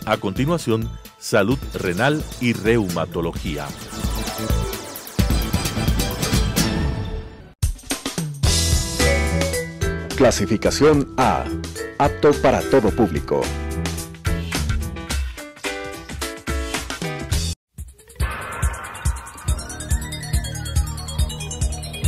A continuación, salud renal y reumatología. Clasificación A. Apto para todo público.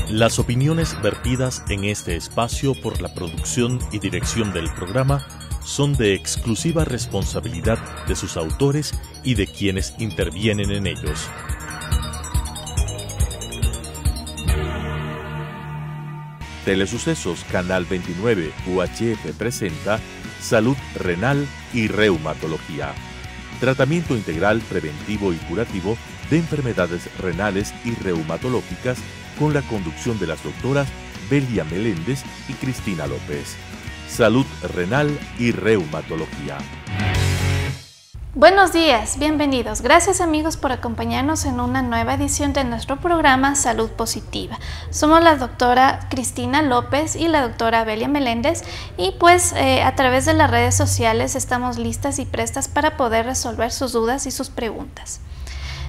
Las opiniones vertidas en este espacio por la producción y dirección del programa son de exclusiva responsabilidad de sus autores y de quienes intervienen en ellos. Telesucesos Canal 29 UHF presenta Salud Renal y Reumatología. Tratamiento integral preventivo y curativo de enfermedades renales y reumatológicas con la conducción de las doctoras Belia Meléndez y Cristina López. Salud renal y reumatología. Buenos días, bienvenidos. Gracias amigos por acompañarnos en una nueva edición de nuestro programa Salud Positiva. Somos la doctora Cristina López y la doctora Belia Meléndez y pues a través de las redes sociales estamos listas y prestas para poder resolver sus dudas y sus preguntas.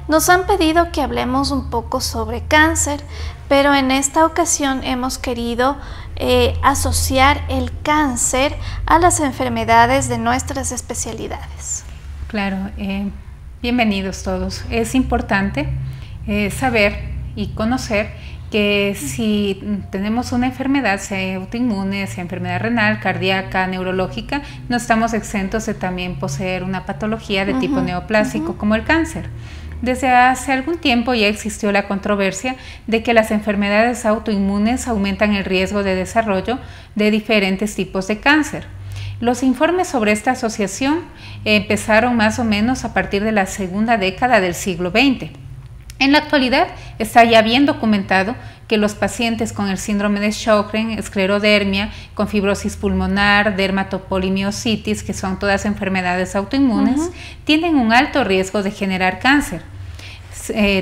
Nos han pedido que hablemos un poco sobre cáncer, pero en esta ocasión hemos querido asociar el cáncer a las enfermedades de nuestras especialidades. Claro, bienvenidos todos. Es importante saber y conocer que si tenemos una enfermedad, sea autoinmune, sea enfermedad renal, cardíaca, neurológica, no estamos exentos de también poseer una patología de tipo neoplásico como el cáncer. Desde hace algún tiempo ya existió la controversia de que las enfermedades autoinmunes aumentan el riesgo de desarrollo de diferentes tipos de cáncer. Los informes sobre esta asociación empezaron más o menos a partir de la segunda década del siglo XX. En la actualidad está ya bien documentado que los pacientes con el síndrome de Sjögren, esclerodermia, con fibrosis pulmonar, dermatopolimiositis, que son todas enfermedades autoinmunes, tienen un alto riesgo de generar cáncer.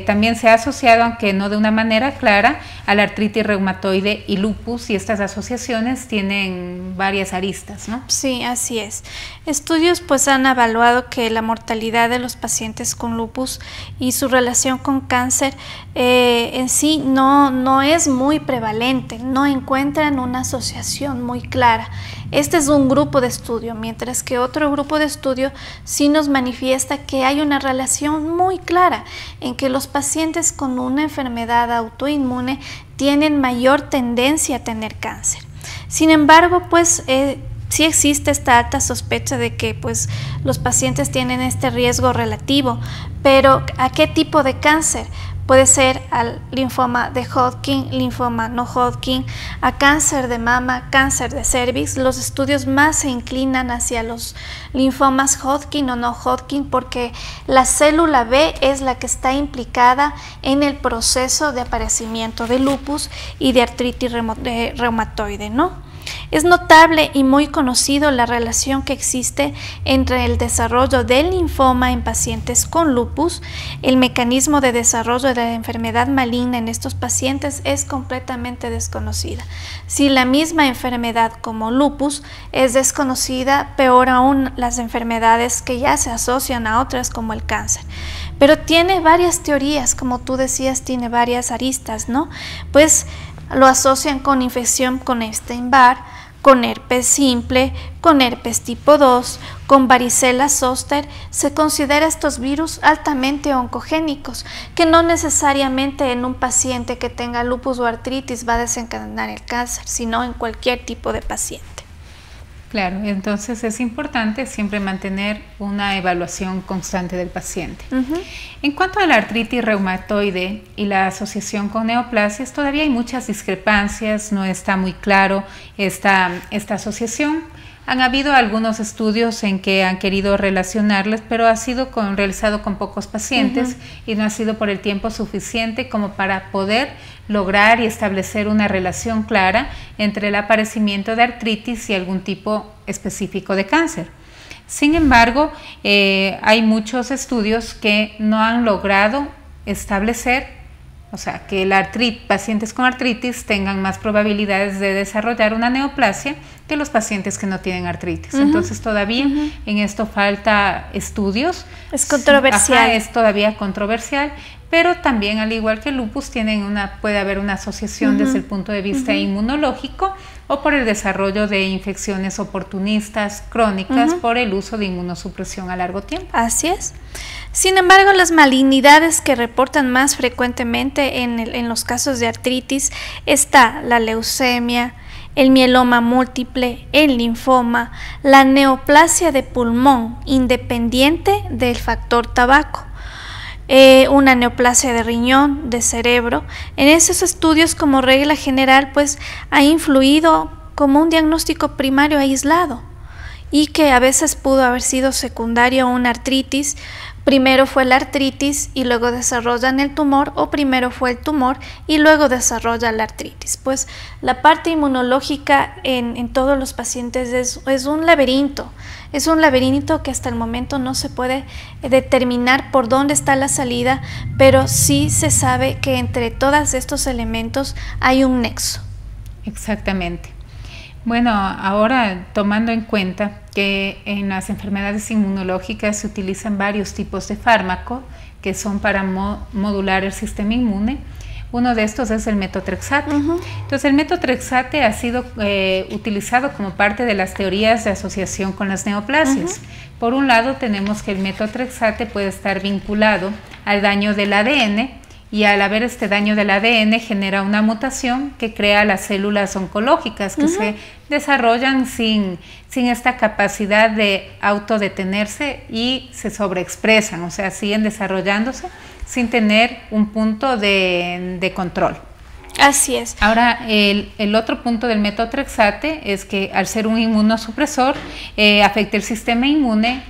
También se ha asociado, aunque no de una manera clara, a la artritis reumatoide y lupus, y estas asociaciones tienen varias aristas, ¿no? Sí, así es. Estudios pues han evaluado que la mortalidad de los pacientes con lupus y su relación con cáncer en sí no es muy prevalente, no encuentran una asociación muy clara. Este es un grupo de estudio, mientras que otro grupo de estudio sí nos manifiesta que hay una relación muy clara en que los pacientes con una enfermedad autoinmune tienen mayor tendencia a tener cáncer. Sin embargo, pues sí existe esta alta sospecha de que pues, los pacientes tienen este riesgo relativo, pero ¿a qué tipo de cáncer? Puede ser al linfoma de Hodgkin, linfoma no Hodgkin, a cáncer de mama, cáncer de cervix. Los estudios más se inclinan hacia los linfomas Hodgkin o no Hodgkin porque la célula B es la que está implicada en el proceso de aparecimiento de lupus y de artritis reumatoide, ¿no? Es notable y muy conocido la relación que existe entre el desarrollo del linfoma en pacientes con lupus. El mecanismo de desarrollo de la enfermedad maligna en estos pacientes es completamente desconocida. Si la misma enfermedad como lupus es desconocida, peor aún las enfermedades que ya se asocian a otras como el cáncer. Pero tiene varias teorías, como tú decías, tiene varias aristas, ¿no? Pues lo asocian con infección con Epstein-Barr, con herpes simple, con herpes tipo 2, con varicela zoster. Se considera estos virus altamente oncogénicos, que no necesariamente en un paciente que tenga lupus o artritis va a desencadenar el cáncer, sino en cualquier tipo de paciente. Claro, entonces es importante siempre mantener una evaluación constante del paciente. En cuanto a la artritis reumatoide y la asociación con neoplasias, todavía hay muchas discrepancias, no está muy claro esta asociación. Han habido algunos estudios en que han querido relacionarles, pero ha sido realizado con pocos pacientes y no ha sido por el tiempo suficiente como para poder lograr y establecer una relación clara entre el aparecimiento de artritis y algún tipo específico de cáncer. Sin embargo, hay muchos estudios que no han logrado establecer O sea, que pacientes con artritis tengan más probabilidades de desarrollar una neoplasia que los pacientes que no tienen artritis. Entonces todavía en esto falta estudios. Es controversial. Ajá, es todavía controversial, pero también al igual que el lupus puede haber una asociación desde el punto de vista inmunológico o por el desarrollo de infecciones oportunistas crónicas por el uso de inmunosupresión a largo tiempo. Así es. Sin embargo, las malignidades que reportan más frecuentemente en los casos de artritis está la leucemia, el mieloma múltiple, el linfoma, la neoplasia de pulmón independiente del factor tabaco, una neoplasia de riñón, de cerebro. En esos estudios, como regla general, pues ha influido como un diagnóstico primario aislado y que a veces pudo haber sido secundario a una artritis. Primero fue la artritis y luego desarrollan el tumor, o primero fue el tumor y luego desarrolla la artritis. Pues la parte inmunológica en todos los pacientes es un laberinto. Es un laberinto que hasta el momento no se puede determinar por dónde está la salida, pero sí se sabe que entre todos estos elementos hay un nexo. Exactamente. Bueno, ahora tomando en cuenta que en las enfermedades inmunológicas se utilizan varios tipos de fármaco que son para modular el sistema inmune, uno de estos es el metotrexate. Entonces el metotrexate ha sido utilizado como parte de las teorías de asociación con las neoplasias. Por un lado tenemos que el metotrexate puede estar vinculado al daño del ADN, y al haber este daño del ADN genera una mutación que crea las células oncológicas que se desarrollan sin esta capacidad de autodetenerse y se sobreexpresan, o sea, siguen desarrollándose sin tener un punto de control. Así es. Ahora, el otro punto del metotrexate es que al ser un inmunosupresor afecta el sistema inmune,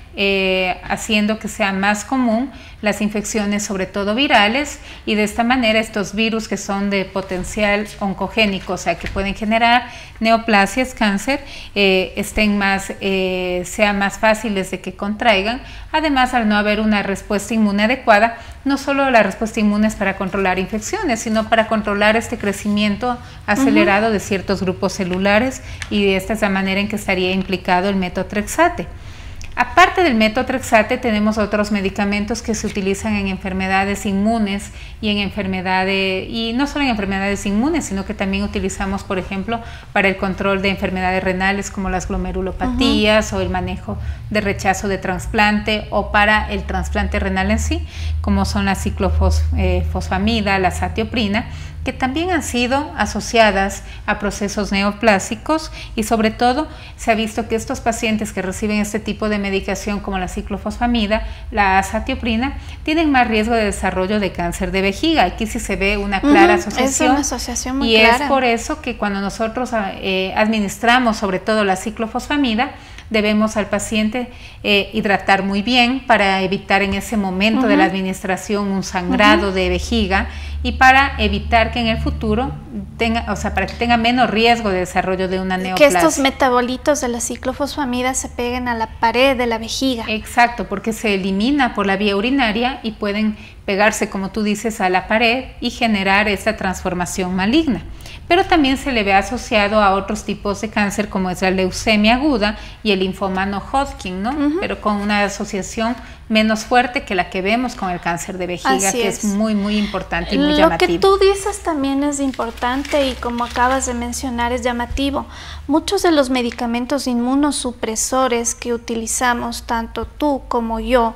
haciendo que sea más común las infecciones, sobre todo virales, y de esta manera estos virus que son de potencial oncogénico, o sea que pueden generar neoplasias, cáncer, sean más fáciles de que contraigan. Además, al no haber una respuesta inmune adecuada, no solo la respuesta inmune es para controlar infecciones, sino para controlar este crecimiento acelerado de ciertos grupos celulares, y esta es la manera en que estaría implicado el metotrexate. Aparte del metotrexate, tenemos otros medicamentos que se utilizan en enfermedades inmunes y no solo en enfermedades inmunes, sino que también utilizamos, por ejemplo, para el control de enfermedades renales como las glomerulopatías o el manejo de rechazo de trasplante, o para el trasplante renal en sí, como son la ciclofosfamida, la satioprina, que también han sido asociadas a procesos neoplásicos, y sobre todo se ha visto que estos pacientes que reciben este tipo de medicación como la ciclofosfamida, la satioprina, tienen más riesgo de desarrollo de cáncer de vejiga. Aquí sí se ve una clara asociación. Es una asociación muy clara. Es por eso que cuando nosotros administramos sobre todo la ciclofosfamida, debemos al paciente hidratar muy bien para evitar en ese momento de la administración un sangrado de vejiga, y para evitar que en el futuro para que tenga menos riesgo de desarrollo de una neoplasia. Que estos metabolitos de la ciclofosfamida se peguen a la pared de la vejiga. Exacto, porque se elimina por la vía urinaria y pueden pegarse, como tú dices, a la pared y generar esta transformación maligna. Pero también se le ve asociado a otros tipos de cáncer, como es la leucemia aguda y el linfoma no Hodgkin, ¿no? Pero con una asociación menos fuerte que la que vemos con el cáncer de vejiga, que es muy, muy importante y muy llamativo. Lo que tú dices también es importante, y como acabas de mencionar, es llamativo. Muchos de los medicamentos inmunosupresores que utilizamos, tanto tú como yo,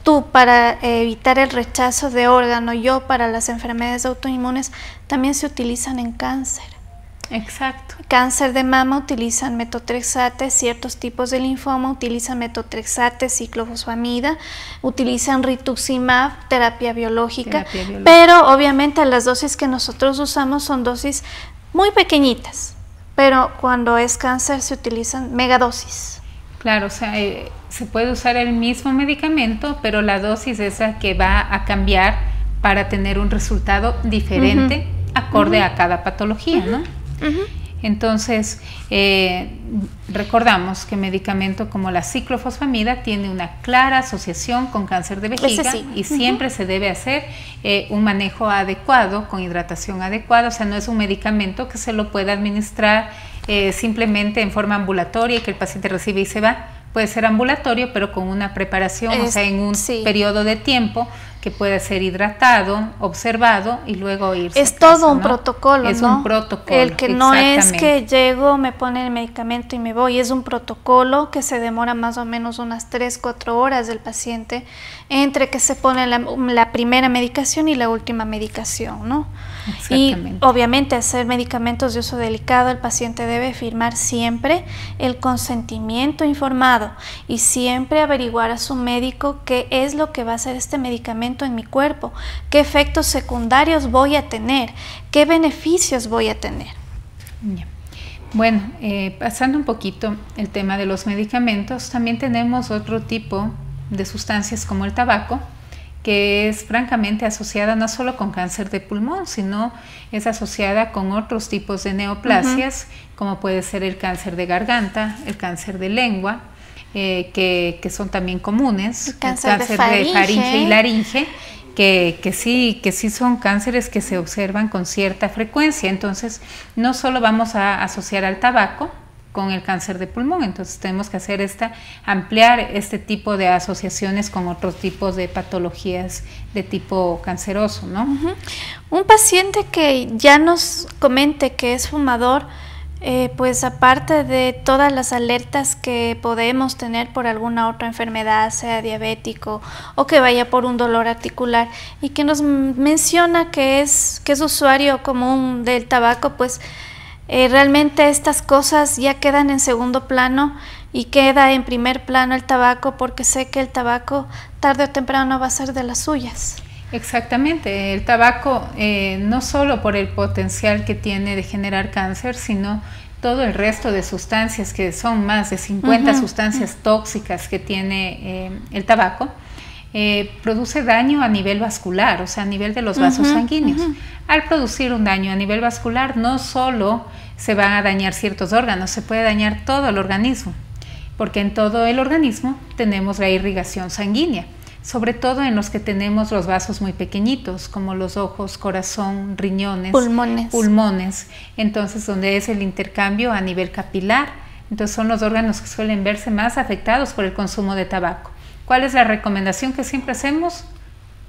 tú para evitar el rechazo de órgano, yo para las enfermedades autoinmunes, también se utilizan en cáncer. Exacto. Cáncer de mama utilizan metotrexate, ciertos tipos de linfoma utilizan metotrexate, ciclofosfamida, utilizan rituximab, terapia biológica, pero obviamente las dosis que nosotros usamos son dosis muy pequeñitas, pero cuando es cáncer se utilizan megadosis. Claro, o sea, se puede usar el mismo medicamento, pero la dosis es la que va a cambiar para tener un resultado diferente acorde a cada patología, ¿no? Entonces, recordamos que medicamento como la ciclofosfamida tiene una clara asociación con cáncer de vejiga y siempre se debe hacer un manejo adecuado, con hidratación adecuada, o sea, no es un medicamento que se lo pueda administrar simplemente en forma ambulatoria y que el paciente recibe y se va. Puede ser ambulatorio, pero con una preparación, o sea, en un periodo de tiempo que pueda ser hidratado, observado y luego irse. Es todo un protocolo, ¿no? Es un protocolo. El que no es que llego, me ponen el medicamento y me voy, es un protocolo que se demora más o menos unas 3-4 horas del paciente entre que se pone la primera medicación y la última medicación, ¿no? Y obviamente hacer medicamentos de uso delicado, el paciente debe firmar siempre el consentimiento informado y siempre averiguar a su médico qué es lo que va a hacer este medicamento en mi cuerpo, qué efectos secundarios voy a tener, qué beneficios voy a tener. Bueno, pasando un poquito el tema de los medicamentos, también tenemos otro tipo de sustancias como el tabaco, que es francamente asociada no solo con cáncer de pulmón, sino es asociada con otros tipos de neoplasias, como puede ser el cáncer de garganta, el cáncer de lengua, que son también comunes, el cáncer de faringe y laringe, que sí son cánceres que se observan con cierta frecuencia. Entonces, no solo vamos a asociar al tabaco con el cáncer de pulmón, entonces tenemos que hacer ampliar este tipo de asociaciones con otros tipos de patologías de tipo canceroso, ¿no? Un paciente que ya nos comente que es fumador, pues aparte de todas las alertas que podemos tener por alguna otra enfermedad, sea diabético o que vaya por un dolor articular, y que nos menciona que es usuario común del tabaco, pues realmente estas cosas ya quedan en segundo plano y queda en primer plano el tabaco, porque sé que el tabaco tarde o temprano va a ser de las suyas. Exactamente, el tabaco no solo por el potencial que tiene de generar cáncer, sino todo el resto de sustancias, que son más de 50 sustancias tóxicas que tiene el tabaco, produce daño a nivel vascular, o sea, a nivel de los vasos sanguíneos. Al producir un daño a nivel vascular, no solo se van a dañar ciertos órganos, se puede dañar todo el organismo, porque en todo el organismo tenemos la irrigación sanguínea, sobre todo en los que tenemos los vasos muy pequeñitos, como los ojos, corazón, riñones, pulmones. Entonces, donde es el intercambio a nivel capilar, entonces son los órganos que suelen verse más afectados por el consumo de tabaco. ¿Cuál es la recomendación que siempre hacemos?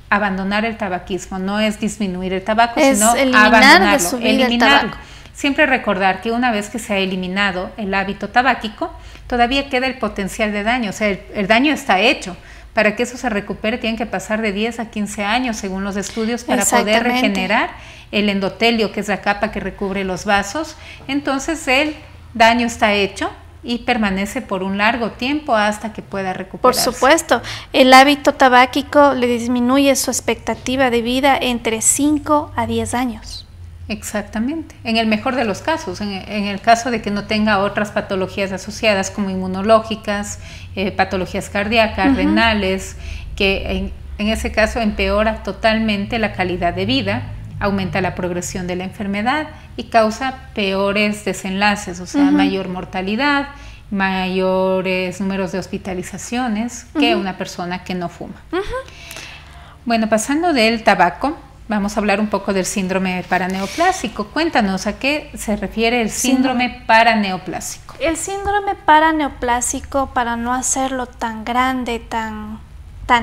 Abandonar el tabaquismo. No es disminuir el tabaco, sino abandonarlo, eliminarlo. Siempre recordar que una vez que se ha eliminado el hábito tabáquico, todavía queda el potencial de daño, o sea, el daño está hecho. Para que eso se recupere tienen que pasar de 10 a 15 años, según los estudios, para poder regenerar el endotelio, que es la capa que recubre los vasos. Entonces el daño está hecho y permanece por un largo tiempo hasta que pueda recuperarse. Por supuesto, el hábito tabáquico le disminuye su expectativa de vida entre 5 a 10 años. Exactamente, en el mejor de los casos, en el caso de que no tenga otras patologías asociadas como inmunológicas, patologías cardíacas, renales, que en ese caso empeora totalmente la calidad de vida, aumenta la progresión de la enfermedad y causa peores desenlaces, o sea, mayor mortalidad, mayores números de hospitalizaciones que una persona que no fuma. Bueno, pasando del tabaco, vamos a hablar un poco del síndrome paraneoplásico. Cuéntanos, ¿a qué se refiere el síndrome paraneoplásico? El síndrome paraneoplásico, para no hacerlo tan grande, tan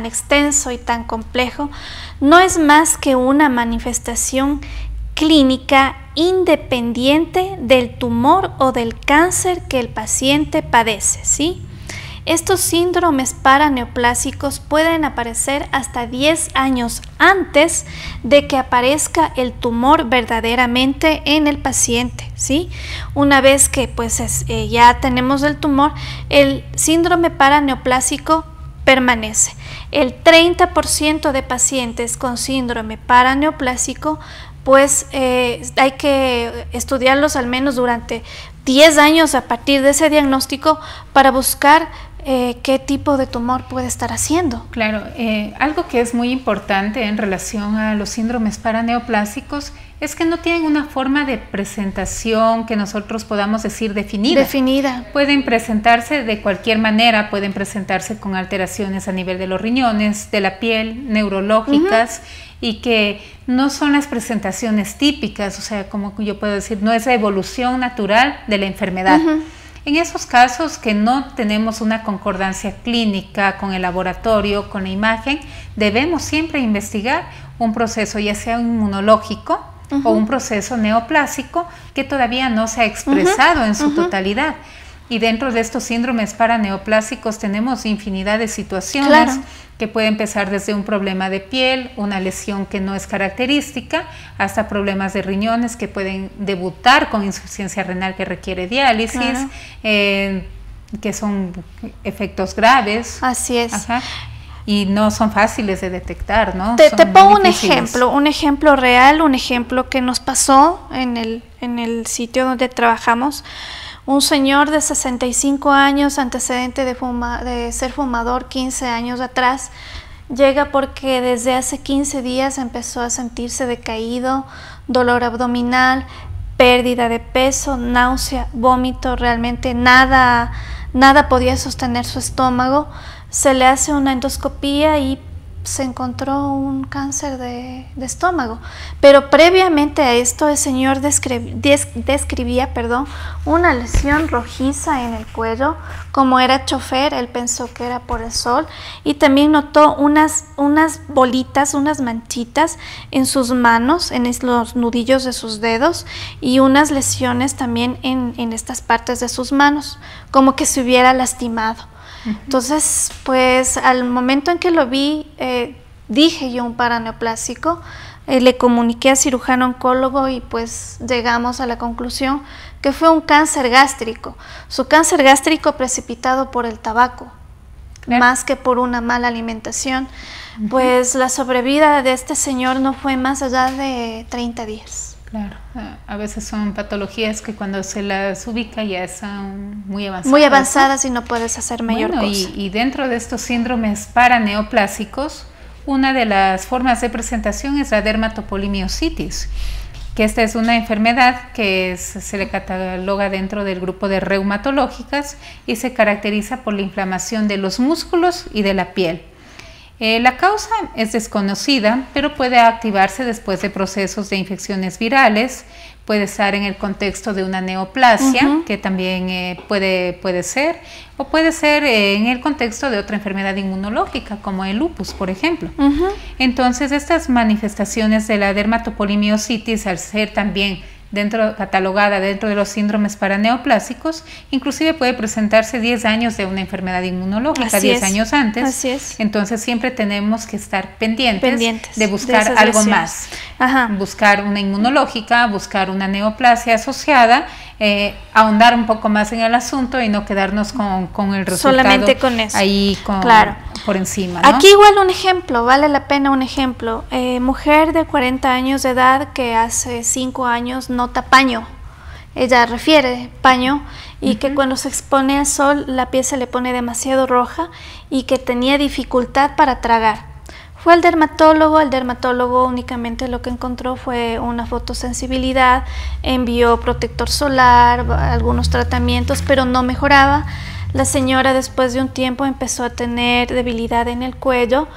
extenso y tan complejo, no es más que una manifestación clínica independiente del tumor o del cáncer que el paciente padece, ¿sí? Estos síndromes paraneoplásicos pueden aparecer hasta 10 años antes de que aparezca el tumor verdaderamente en el paciente, ¿sí? Una vez que ya tenemos el tumor, el síndrome paraneoplásico permanece. El 30% de pacientes con síndrome paraneoplásico, pues hay que estudiarlos al menos durante 10 años a partir de ese diagnóstico para buscar qué tipo de tumor puede estar haciendo. Claro, algo que es muy importante en relación a los síndromes paraneoplásicos es que no tienen una forma de presentación que nosotros podamos decir definida. Pueden presentarse de cualquier manera, pueden presentarse con alteraciones a nivel de los riñones, de la piel, neurológicas, y que no son las presentaciones típicas, o sea, como yo puedo decir, no es la evolución natural de la enfermedad. En esos casos que no tenemos una concordancia clínica con el laboratorio, con la imagen, debemos siempre investigar un proceso ya sea inmunológico o un proceso neoplásico que todavía no se ha expresado en su totalidad. Y dentro de estos síndromes paraneoplásicos tenemos infinidad de situaciones que puede empezar desde un problema de piel, una lesión que no es característica, hasta problemas de riñones que pueden debutar con insuficiencia renal que requiere diálisis, que son efectos graves. Así es. Y no son fáciles de detectar, ¿no? Te pongo un ejemplo real, un ejemplo que nos pasó en el sitio donde trabajamos. Un señor de 65 años, antecedente de ser fumador 15 años atrás, llega porque desde hace 15 días empezó a sentirse decaído, dolor abdominal, pérdida de peso, náusea, vómito, realmente nada podía sostener su estómago. Se le hace una endoscopía y se encontró un cáncer de estómago, pero previamente a esto el señor describía una lesión rojiza en el cuello. Como era chofer, él pensó que era por el sol, y también notó unas bolitas, unas manchitas en sus manos, en los nudillos de sus dedos, y unas lesiones también en estas partes de sus manos, como que se hubiera lastimado. Entonces, pues al momento en que lo vi, dije yo un paraneoplásico, le comuniqué al cirujano oncólogo y pues llegamos a la conclusión que fue un cáncer gástrico. Su cáncer gástrico precipitado por el tabaco, más que por una mala alimentación. Pues la sobrevida de este señor no fue más allá de 30 días. Claro, a veces son patologías que cuando se las ubica ya son muy avanzadas. Muy avanzadas, ¿no? Y no puedes hacer mayor cosa. Y dentro de estos síndromes paraneoplásicos, una de las formas de presentación es la dermatopolimiositis, que esta es una enfermedad que se le cataloga dentro del grupo de reumatológicas y se caracteriza por la inflamación de los músculos y de la piel. La causa es desconocida, pero puede activarse después de procesos de infecciones virales, puede estar en el contexto de una neoplasia, que también puede ser, o puede ser en el contexto de otra enfermedad inmunológica, como el lupus, por ejemplo. Entonces, estas manifestaciones de la dermatopolimiositis, al ser también catalogada dentro de los síndromes paraneoplásicos, inclusive puede presentarse 10 años de una enfermedad inmunológica, 10 años antes. Así es. Entonces siempre tenemos que estar pendientes de buscar algo más. Buscar una inmunológica, buscar una neoplasia asociada, ahondar un poco más en el asunto y no quedarnos con el resultado solamente con eso. Ahí por encima, ¿no? Aquí igual un ejemplo, vale la pena un ejemplo. Mujer de 40 años de edad que hace 5 años nota paño. Ella refiere paño y que cuando se expone al sol la piel se le pone demasiado roja y que tenía dificultad para tragar. Fue al dermatólogo, el dermatólogo únicamente lo que encontró fue una fotosensibilidad, envió protector solar, algunos tratamientos, pero no mejoraba. La señora después de un tiempo empezó a tener debilidad en el cuello,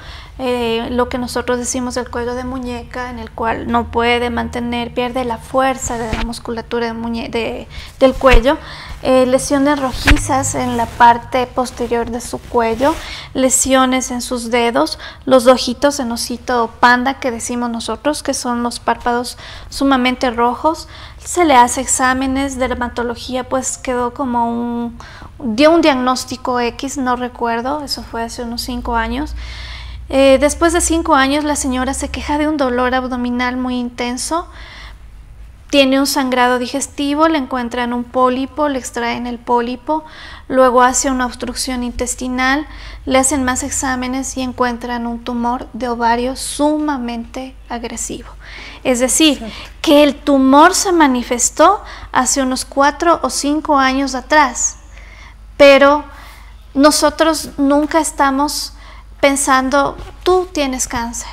lo que nosotros decimos el cuello de muñeca, en el cual no puede mantener, pierde la fuerza de la musculatura del cuello, lesiones rojizas en la parte posterior de su cuello, lesiones en sus dedos, los ojitos en osito panda que decimos nosotros, que son los párpados sumamente rojos. Se le hace exámenes de dermatología, pues quedó como dio un diagnóstico X, no recuerdo, eso fue hace unos 5 años. Después de 5 años la señora se queja de un dolor abdominal muy intenso, tiene un sangrado digestivo, le encuentran un pólipo, le extraen el pólipo, luego hace una obstrucción intestinal, le hacen más exámenes y encuentran un tumor de ovario sumamente agresivo. Es decir, que el tumor se manifestó hace unos 4 o 5 años atrás, pero nosotros nunca estamos pensando, tú tienes cáncer.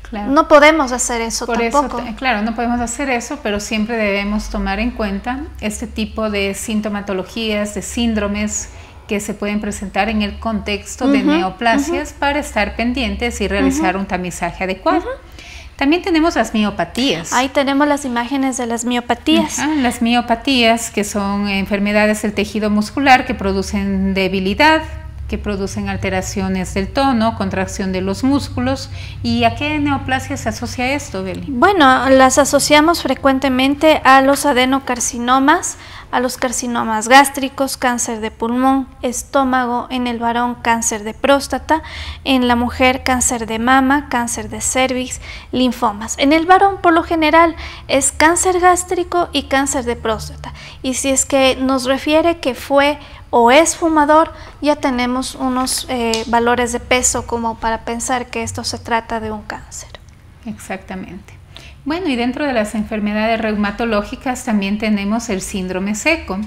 Claro. No podemos hacer eso tampoco. Claro, no podemos hacer eso, pero siempre debemos tomar en cuenta este tipo de sintomatologías, de síndromes que se pueden presentar en el contexto de neoplasias para estar pendientes y realizar un tamizaje adecuado. También tenemos las miopatías. Ahí tenemos las imágenes de las miopatías. Las miopatías, que son enfermedades del tejido muscular que producen debilidad, que producen alteraciones del tono, contracción de los músculos. ¿Y a qué neoplasia se asocia esto, Beli? Bueno, las asociamos frecuentemente a los adenocarcinomas, a los carcinomas gástricos, cáncer de pulmón, estómago, en el varón cáncer de próstata, en la mujer cáncer de mama, cáncer de cervix, linfomas. En el varón por lo general es cáncer gástrico y cáncer de próstata. Y si es que nos refiere que fue o es fumador, ya tenemos unos valores de peso como para pensar que esto se trata de un cáncer. Exactamente. Bueno, y dentro de las enfermedades reumatológicas también tenemos el síndrome seco,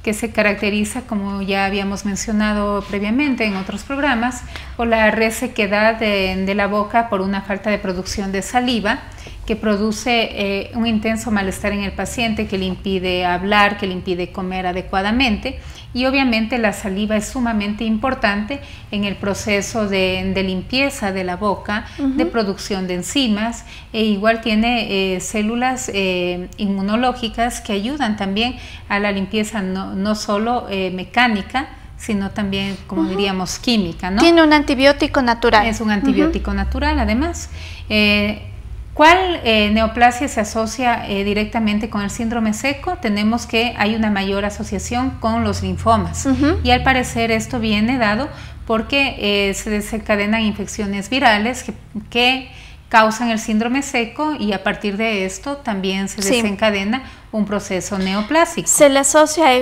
que se caracteriza, como ya habíamos mencionado previamente en otros programas, por la resequedad de la boca por una falta de producción de saliva, que produce un intenso malestar en el paciente, que le impide hablar, que le impide comer adecuadamente. Y obviamente la saliva es sumamente importante en el proceso de limpieza de la boca, de producción de enzimas, e igual tiene células inmunológicas que ayudan también a la limpieza no solo mecánica, sino también, como diríamos, química, ¿no? Tiene un antibiótico natural. Es un antibiótico natural, además. ¿Cuál neoplasia se asocia directamente con el síndrome seco? Tenemos que hay una mayor asociación con los linfomas. Y al parecer esto viene dado porque se desencadenan infecciones virales que causan el síndrome seco, y a partir de esto también se desencadena un proceso neoplásico. Se le asocia a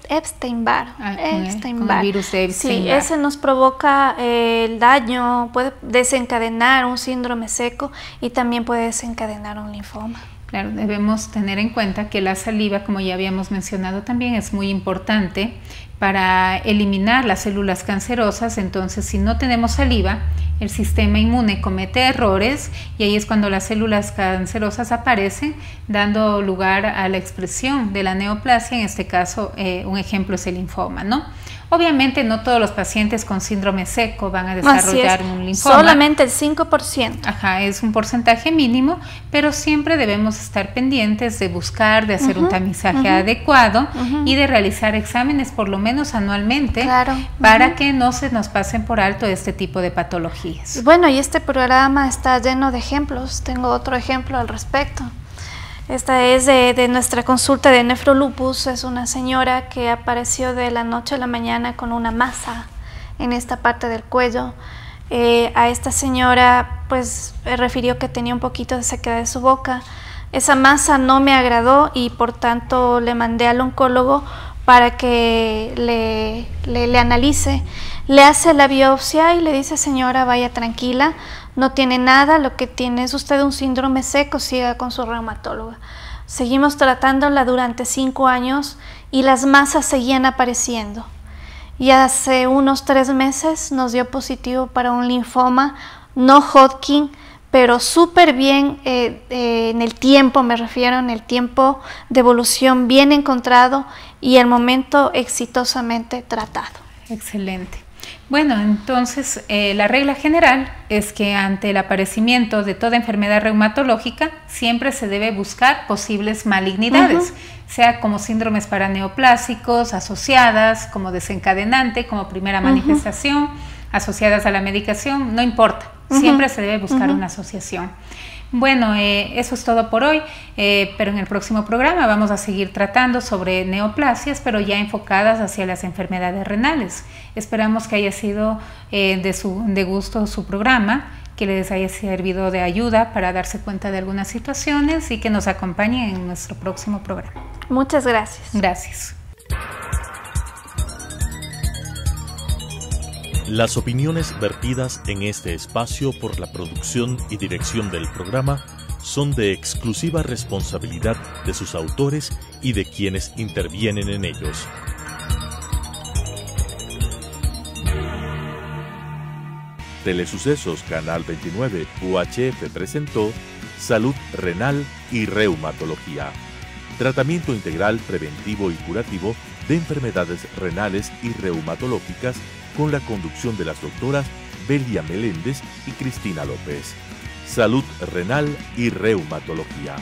Epstein-Barr. Con el virus de Epstein-Barr. Sí, ese nos provoca el daño, puede desencadenar un síndrome seco y también puede desencadenar un linfoma. Claro, debemos tener en cuenta que la saliva, como ya habíamos mencionado también, es muy importante para eliminar las células cancerosas. Entonces, si no tenemos saliva, el sistema inmune comete errores y ahí es cuando las células cancerosas aparecen, dando lugar a la expresión de la neoplasia. En este caso, un ejemplo es el linfoma, ¿no? Obviamente no todos los pacientes con síndrome seco van a desarrollar un linfoma. Solamente el 5%. Ajá, es un porcentaje mínimo, pero siempre debemos estar pendientes de buscar, de hacer un tamizaje adecuado y de realizar exámenes por lo menos anualmente, para que no se nos pasen por alto este tipo de patologías. Bueno, y este programa está lleno de ejemplos. Tengo otro ejemplo al respecto. Esta es de nuestra consulta de nefrolupus. Es una señora que apareció de la noche a la mañana con una masa en esta parte del cuello. A esta señora pues refirió que tenía un poquito de sequedad de su boca. Esa masa no me agradó y por tanto le mandé al oncólogo para que le analice. Le hace la biopsia y le dice: señora, vaya tranquila, no tiene nada, lo que tiene es usted un síndrome seco, siga con su reumatóloga. Seguimos tratándola durante 5 años y las masas seguían apareciendo. Y hace unos 3 meses nos dio positivo para un linfoma no Hodgkin, pero súper bien en el tiempo, me refiero, en el tiempo de evolución bien encontrado y el momento exitosamente tratado. Excelente. Bueno, entonces la regla general es que ante el aparecimiento de toda enfermedad reumatológica siempre se debe buscar posibles malignidades, sea como síndromes paraneoplásicos, asociadas, como desencadenante, como primera manifestación, asociadas a la medicación, no importa, siempre se debe buscar una asociación. Bueno, eso es todo por hoy, pero en el próximo programa vamos a seguir tratando sobre neoplasias, pero ya enfocadas hacia las enfermedades renales. Esperamos que haya sido de gusto su programa, que les haya servido de ayuda para darse cuenta de algunas situaciones y que nos acompañen en nuestro próximo programa. Muchas gracias. Gracias. Las opiniones vertidas en este espacio por la producción y dirección del programa son de exclusiva responsabilidad de sus autores y de quienes intervienen en ellos. Telesucesos Canal 29 UHF presentó Salud Renal y Reumatología. Tratamiento integral preventivo y curativo de enfermedades renales y reumatológicas con la conducción de las doctoras Belia Meléndez y Cristina López. Salud Renal y Reumatología.